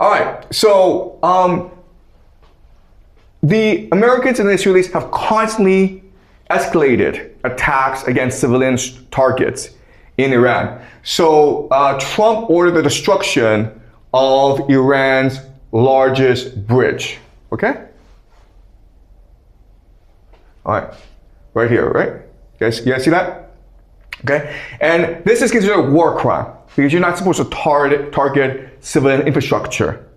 All right, so the Americans and the Israelis have constantly escalated attacks against civilian targets in Iran. So Trump ordered the destruction of Iran's largest bridge, okay? All right, right here, right? You guys see that? Okay, and this is considered a war crime because you're not supposed to target civilian infrastructure.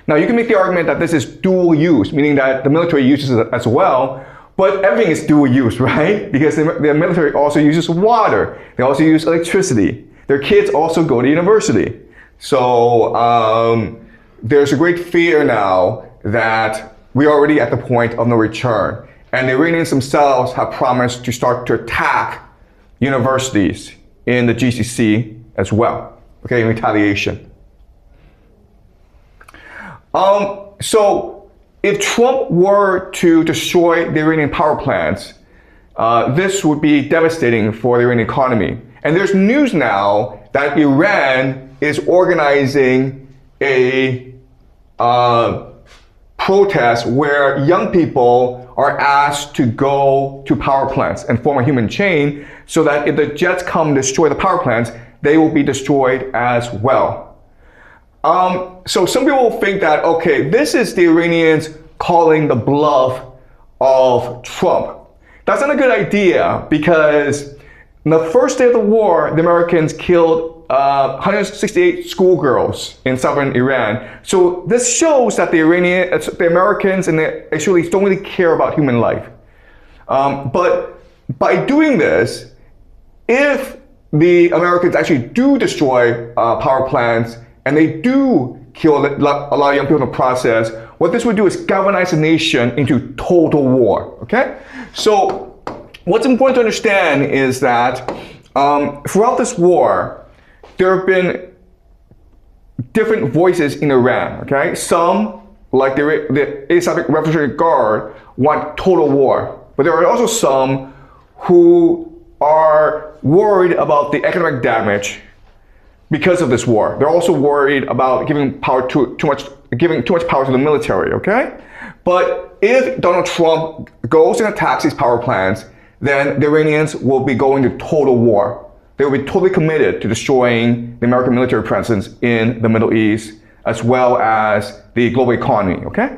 Now, you can make the argument that this is dual use, meaning that the military uses it as well, but everything is dual use, right? Because the military also uses water. They also use electricity. Their kids also go to university. So there's a great fear now that we're already at the point of no return. And the Iranians themselves have promised to start to attack universities in the GCC as well, okay, in retaliation. So if Trump were to destroy the Iranian power plants, this would be devastating for the Iranian economy. And there's news now that Iran is organizing a protest where young people are asked to go to power plants and form a human chain so that if the jets come and destroy the power plants, they will be destroyed as well. So some people think that, okay, this is the Iranians calling the bluff of Trump. That's not a good idea because on the first day of the war, the Americans killed 168 schoolgirls in southern Iran. So this shows that the Americans and the Israelis don't really care about human life. But by doing this, if the Americans actually do destroy power plants and they do kill a lot of young people in the process, what this would do is galvanize the nation into total war, okay? So what's important to understand is that throughout this war, there have been different voices in Iran, okay? Some, like the Islamic Revolutionary Guard, want total war. But there are also some who are worried about the economic damage because of this war. They're also worried about giving too much power to the military, okay? But if Donald Trump goes and attacks these power plants, then the Iranians will be going to total war. They will be totally committed to destroying the American military presence in the Middle East, as well as the global economy, okay?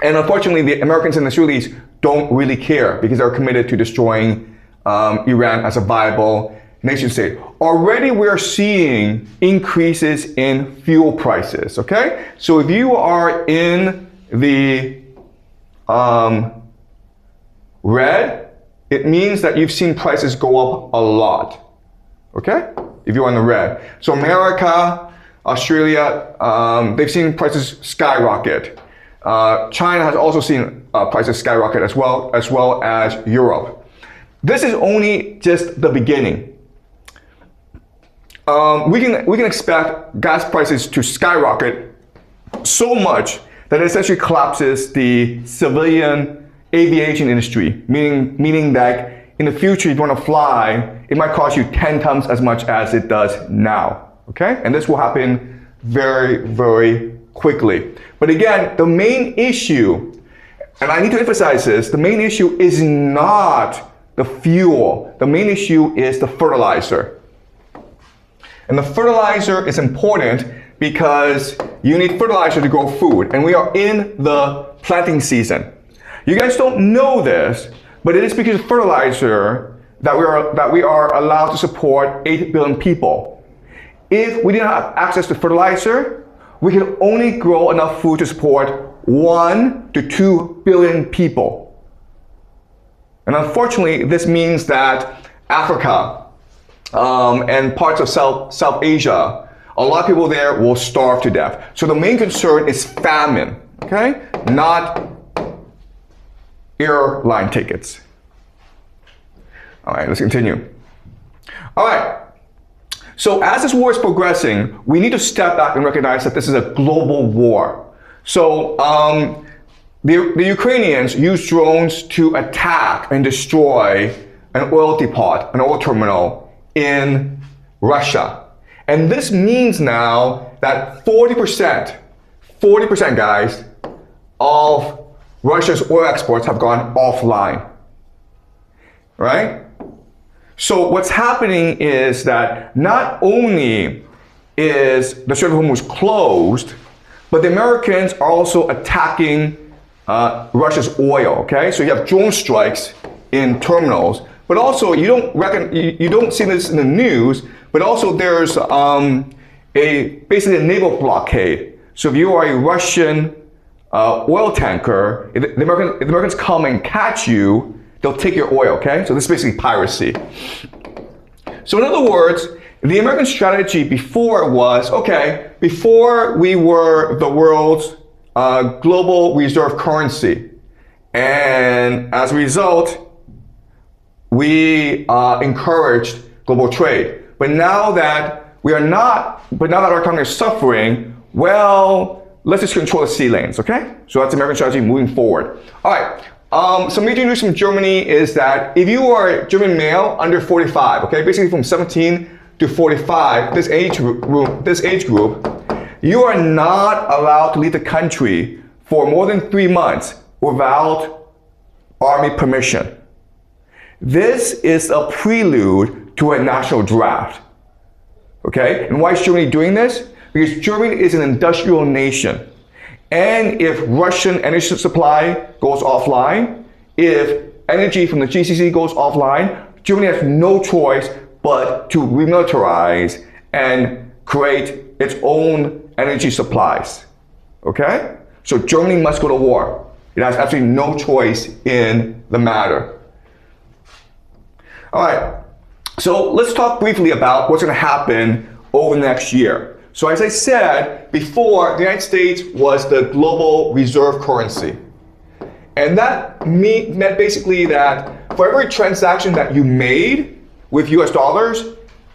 And unfortunately, the Americans and the Israelis don't really care because they're committed to destroying Iran as a viable nation state. Already we're seeing increases in fuel prices, okay? So if you are in the red, it means that you've seen prices go up a lot, okay? If you're in the red. So America, Australia, they've seen prices skyrocket. China has also seen prices skyrocket as well as Europe. This is only just the beginning. We can expect gas prices to skyrocket so much that it essentially collapses the civilian aviation industry, meaning that in the future, if you want to fly, it might cost you 10 times as much as it does now, okay? And this will happen very, very quickly. But again, the main issue, and I need to emphasize this, the main issue is not the fuel. The main issue is the fertilizer. And the fertilizer is important because you need fertilizer to grow food. And we are in the planting season. You guys don't know this, but it is because of fertilizer that we are allowed to support 8 billion people. If we didn't have access to fertilizer, we can only grow enough food to support 1 to 2 billion people. And unfortunately, this means that Africa and parts of South Asia, a lot of people there will starve to death. So the main concern is famine, okay? Not airline tickets. All right, let's continue. All right, so as this war is progressing, we need to step back and recognize that this is a global war. So the Ukrainians use drones to attack and destroy an oil depot, an oil terminal in Russia. And this means now that 40%, guys, of Russia's oil exports have gone offline, right? So what's happening is that not only is the Strait of Hormuz closed, but the Americans are also attacking Russia's oil, okay? So you have drone strikes in terminals, but also you don't see this in the news, but also there's basically a naval blockade. So if you are a Russian oil tanker, if the Americans come and catch you, they'll take your oil, okay? So this is basically piracy. So in other words, the American strategy before was, okay, before we were the world's global reserve currency, and as a result, we encouraged global trade. But now that we are not, our economy is suffering, well, let's just control the sea lanes, okay? So that's the American strategy moving forward. All right, some major news from Germany is that if you are a German male under 45, okay, basically from 17 to 45, this age group, you are not allowed to leave the country for more than 3 months without army permission. This is a prelude to a national draft, okay? And why is Germany doing this? Because Germany is an industrial nation. And if Russian energy supply goes offline, if energy from the GCC goes offline, Germany has no choice but to remilitarize and create its own energy supplies, okay? So Germany must go to war. It has absolutely no choice in the matter. All right, so let's talk briefly about what's gonna happen over the next year. So as I said before, the United States was the global reserve currency. And that meant basically that for every transaction that you made with US dollars,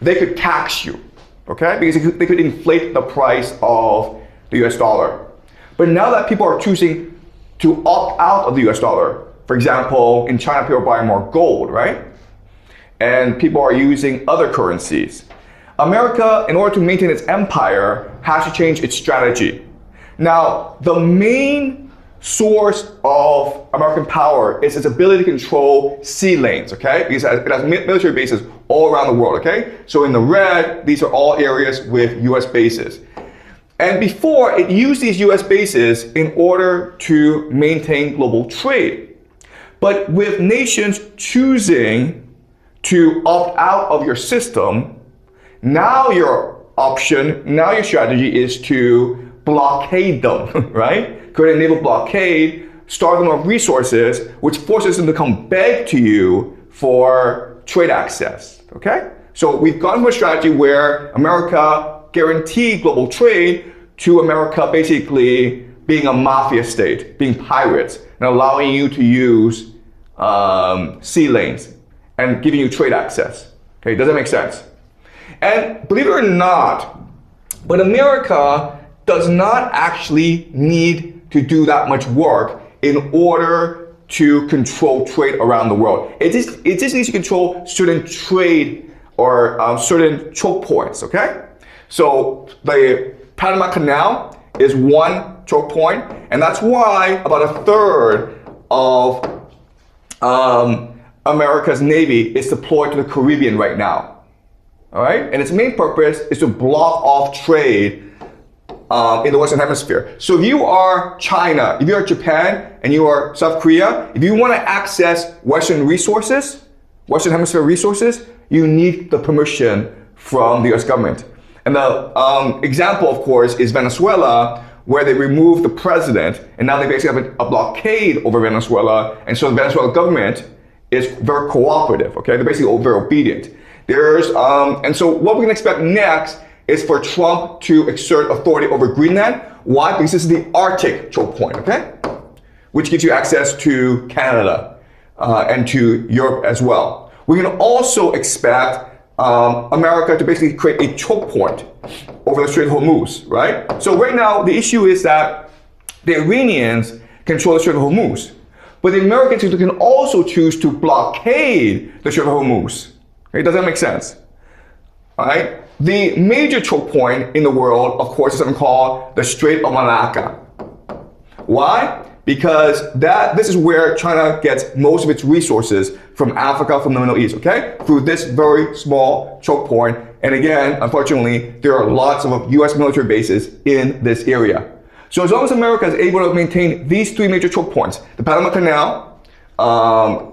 they could tax you, okay? Because they could inflate the price of the US dollar. But now that people are choosing to opt out of the US dollar, for example, in China, people are buying more gold, right? And people are using other currencies. America, in order to maintain its empire, has to change its strategy. Now, the main source of American power is its ability to control sea lanes, okay? Because it has military bases all around the world, okay? So in the red, these are all areas with US bases. And before, it used these US bases in order to maintain global trade. But with nations choosing to opt out of your system, now your strategy is to blockade them, right? Create a naval blockade, starve them of resources, which forces them to come beg to you for trade access, okay? So we've gone from a strategy where America guaranteed global trade to America basically being a mafia state, being pirates, and allowing you to use sea lanes and giving you trade access. Okay, does that make sense? And believe it or not, but America does not actually need to do that much work in order to control trade around the world. It just needs to control certain trade or certain choke points, okay? So the Panama Canal is one choke point, and that's why about a third of America's Navy is deployed to the Caribbean right now. All right, and its main purpose is to block off trade in the Western Hemisphere. So if you are China, if you are Japan, and you are South Korea, if you want to access Western resources, Western Hemisphere resources, you need the permission from the US government. And the example, of course, is Venezuela, where they removed the president, and now they basically have a blockade over Venezuela, and so the Venezuelan government is very cooperative, okay? They're basically very obedient. And so what we can expect next is for Trump to exert authority over Greenland. Why? Because this is the Arctic choke point, okay? Which gives you access to Canada and to Europe as well. We can also expect America to basically create a choke point over the Strait of Hormuz, right? So right now, the issue is that the Iranians control the Strait of Hormuz, but the Americans can also choose to blockade the Strait of Hormuz. Okay, does that make sense? All right. The major choke point in the world, of course, is something called the Strait of Malacca. Why? Because this is where China gets most of its resources from Africa, from the Middle East, okay? Through this very small choke point. And again, unfortunately, there are lots of US military bases in this area. So as long as America is able to maintain these three major choke points, the Panama Canal,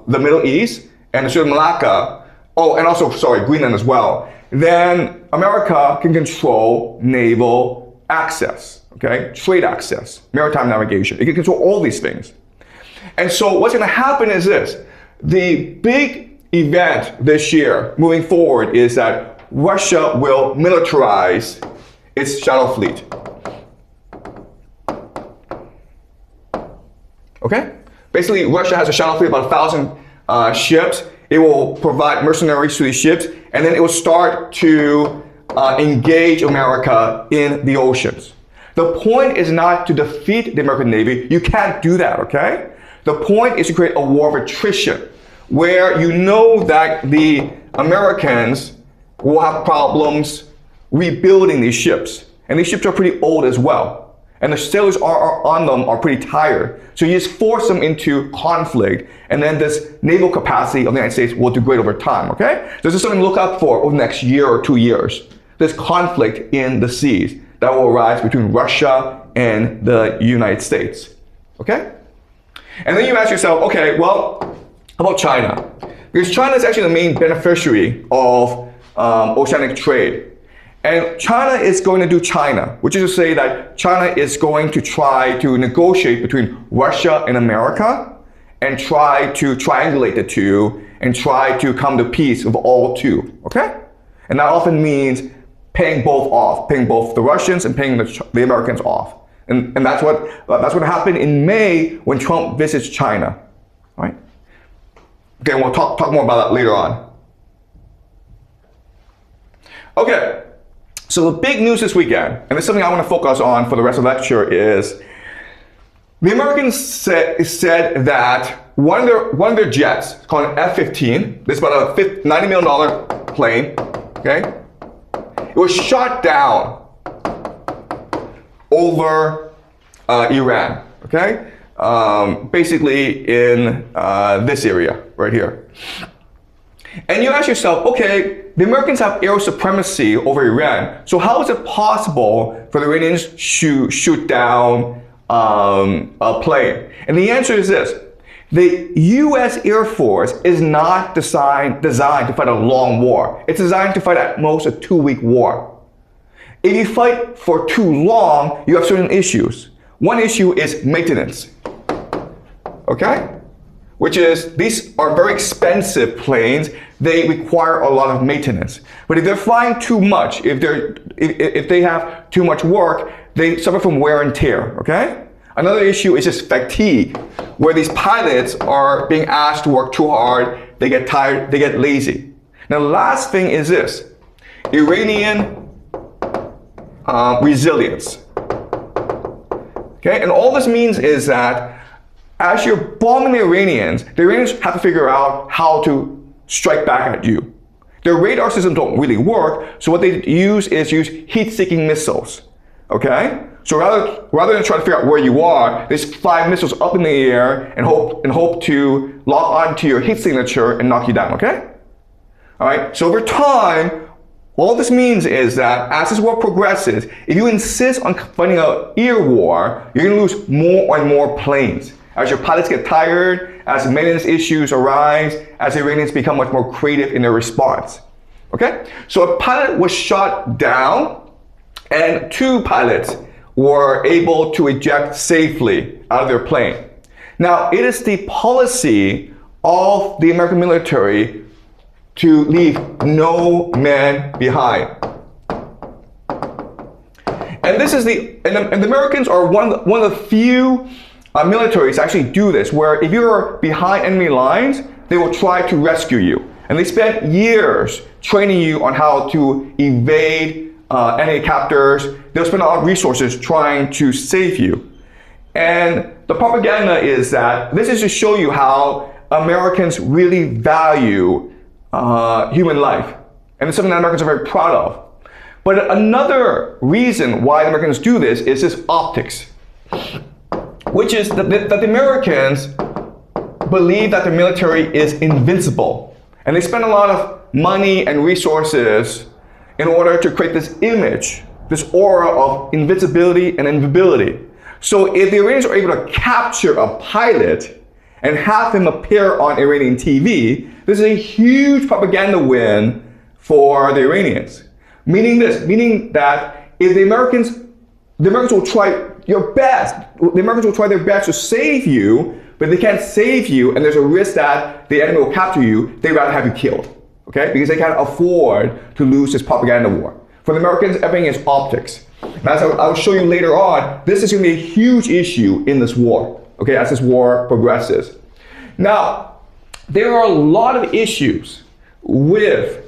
the Middle East, and the Strait of Malacca, oh, and also, sorry, Greenland as well, then America can control naval access, okay? Trade access, maritime navigation. It can control all these things. And so what's gonna happen is this. The big event this year, moving forward, is that Russia will militarize its shadow fleet. Okay? Basically, Russia has a shadow fleet of about 1,000 ships. It will provide mercenaries to these ships, and then it will start to engage America in the oceans. The point is not to defeat the American Navy. You can't do that, okay? The point is to create a war of attrition, where you know that the Americans will have problems rebuilding these ships. And these ships are pretty old as well. And the sailors on them are pretty tired. So you just force them into conflict, and then this naval capacity of the United States will degrade over time, okay? So this is something to look out for over the next year or 2 years. This conflict in the seas that will arise between Russia and the United States, okay? And then you ask yourself, okay, well, how about China? Because China is actually the main beneficiary of oceanic trade. And China is going to do China, which is to say that China is going to try to negotiate between Russia and America and try to triangulate the two and try to come to peace with all two, okay? And that often means paying both off, paying both the Russians and paying the Americans off. And that's what happened in May when Trump visits China, right? Okay, we'll talk more about that later on. Okay. So the big news this weekend, and this is something I want to focus on for the rest of the lecture, is the Americans said that one of their jets, called an F-15, this is about a $90 million plane, okay? It was shot down over Iran, okay? Basically in this area right here. And you ask yourself, okay, the Americans have air supremacy over Iran, so how is it possible for the Iranians to shoot down a plane? And the answer is this. The US Air Force is not designed to fight a long war. It's designed to fight at most a 2-week war. If you fight for too long, you have certain issues. One issue is maintenance, okay? Which is, these are very expensive planes. They require a lot of maintenance. But if they're flying too much, if they have too much work, they suffer from wear and tear, okay? Another issue is just fatigue, where these pilots are being asked to work too hard, they get tired, they get lazy. Now, the last thing is this, Iranian resilience. Okay, and all this means is that as you're bombing the Iranians have to figure out how to strike back at you. Their radar systems don't really work, so what they use is heat-seeking missiles, okay? So rather than try to figure out where you are, they just fly missiles up in the air and hope to lock onto your heat signature and knock you down, okay? All right, so over time, all this means is that as this war progresses, if you insist on fighting an air war, you're gonna lose more and more planes. As your pilots get tired, as maintenance issues arise, as the Iranians become much more creative in their response. Okay? So a pilot was shot down, and 2 pilots were able to eject safely out of their plane. Now, it is the policy of the American military to leave no man behind. And this is and the Americans are one of the few militaries actually do this, where if you're behind enemy lines, they will try to rescue you. And they spend years training you on how to evade enemy captors. They'll spend a lot of resources trying to save you. And the propaganda is that this is to show you how Americans really value human life. And it's something that Americans are very proud of. But another reason why the Americans do this is this optics, which is that the Americans believe that the military is invincible. And they spend a lot of money and resources in order to create this image, this aura of invincibility and invisibility. So if the Iranians are able to capture a pilot and have him appear on Iranian TV, this is a huge propaganda win for the Iranians. Meaning that if the Americans will try your best, the Americans will try their best to save you, but they can't save you and there's a risk that the enemy will capture you, they'd rather have you killed, okay? Because they can't afford to lose this propaganda war. For the Americans, everything is optics. And as I'll show you later on, this is going to be a huge issue in this war, okay, as this war progresses. Now, there are a lot of issues with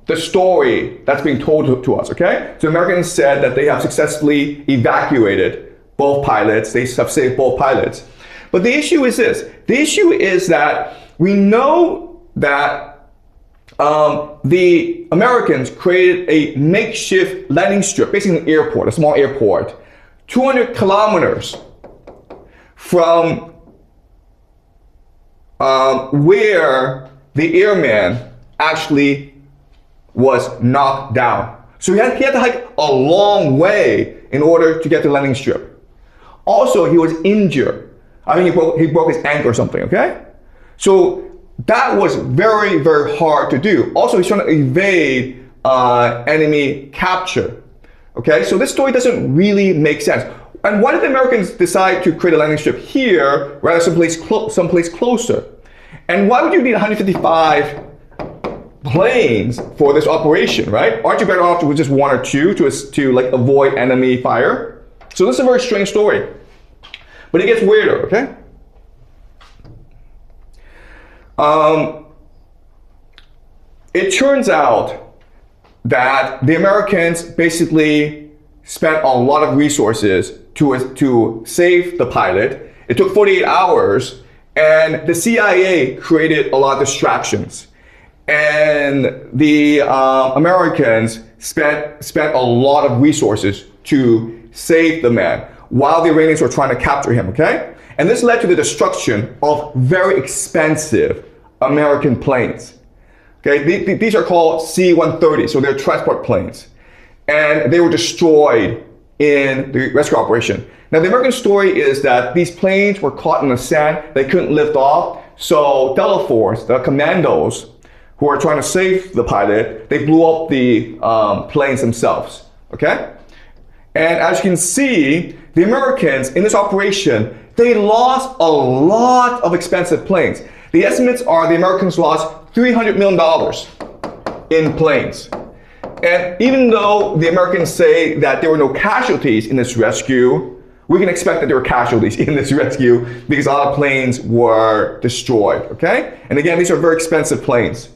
the story that's being told to us, okay? So Americans said that they have successfully evacuated both pilots, they have saved both pilots. But the issue is this, the issue is that we know that the Americans created a makeshift landing strip, basically an airport, a small airport, 200 kilometers from where the airman actually was knocked down. So he had to hike a long way in order to get to the landing strip. Also, he was injured. I think he broke his ankle or something, okay? So that was very, very hard to do. Also, he's trying to evade enemy capture, okay? So this story doesn't really make sense. And why did the Americans decide to create a landing strip here rather than someplace closer? And why would you need 155 planes for this operation, right? Aren't you better off with just one or two to like avoid enemy fire? So this is a very strange story. But it gets weirder, okay? It turns out that the Americans basically spent a lot of resources to save the pilot. It took 48 hours, and the CIA created a lot of distractions. And the Americans spent a lot of resources to save the man while the Iranians were trying to capture him, okay? And this led to the destruction of very expensive American planes. Okay, these are called C-130, so they're transport planes. And they were destroyed in the rescue operation. Now the American story is that these planes were caught in the sand, they couldn't lift off, so Delta Force, the commandos who are trying to save the pilot, they blew up the planes themselves, okay? And as you can see, the Americans in this operation, they lost a lot of expensive planes. The estimates are the Americans lost $300 million in planes. And even though the Americans say that there were no casualties in this rescue, we can expect that there were casualties in this rescue because a lot of planes were destroyed, okay? And again, these are very expensive planes.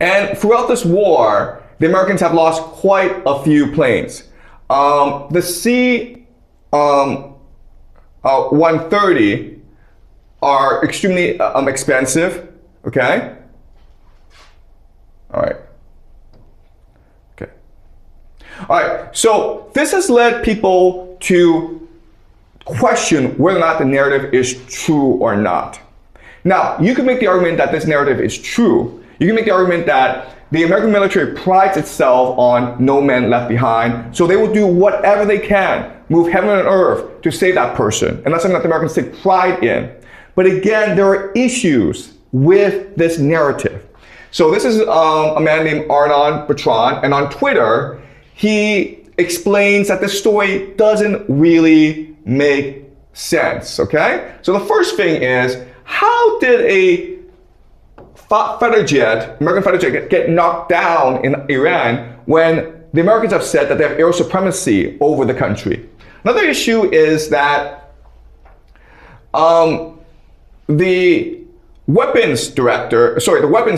And throughout this war, the Americans have lost quite a few planes. The C-130 are extremely expensive, okay? All right. Okay. All right, so this has led people to question whether or not the narrative is true or not. Now, you can make the argument that this narrative is true. You can make the argument that the American military prides itself on no man left behind, so they will do whatever they can, move heaven and earth to save that person. And that's something that the Americans take pride in. But again, there are issues with this narrative. So this is a man named Arnon Bertrand, and on Twitter, he explains that this story doesn't really make sense, okay? So the first thing is, how did a fighter jet, American fighter jet, get knocked down in Iran when the Americans have said that they have air supremacy over the country? Another issue is that the weapons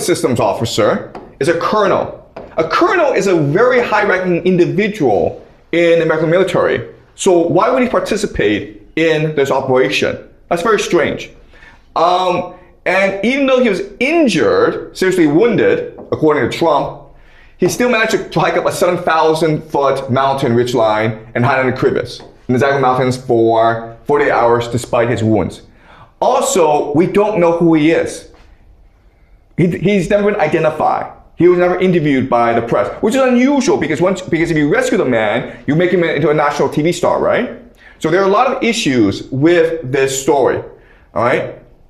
systems officer is a colonel. A colonel is a very high-ranking individual in the American military. So why would he participate in this operation? That's very strange. And even though he was injured, seriously wounded, according to Trump, he still managed to hike up a 7,000-foot mountain ridgeline and hide in a crevice in the Zagros Mountains for 48 hours despite his wounds. Also, we don't know who he is. He's never been identified. He was never interviewed by the press, which is unusual because if you rescue the man, you make him into a national TV star, right? So there are a lot of issues with this story, all right?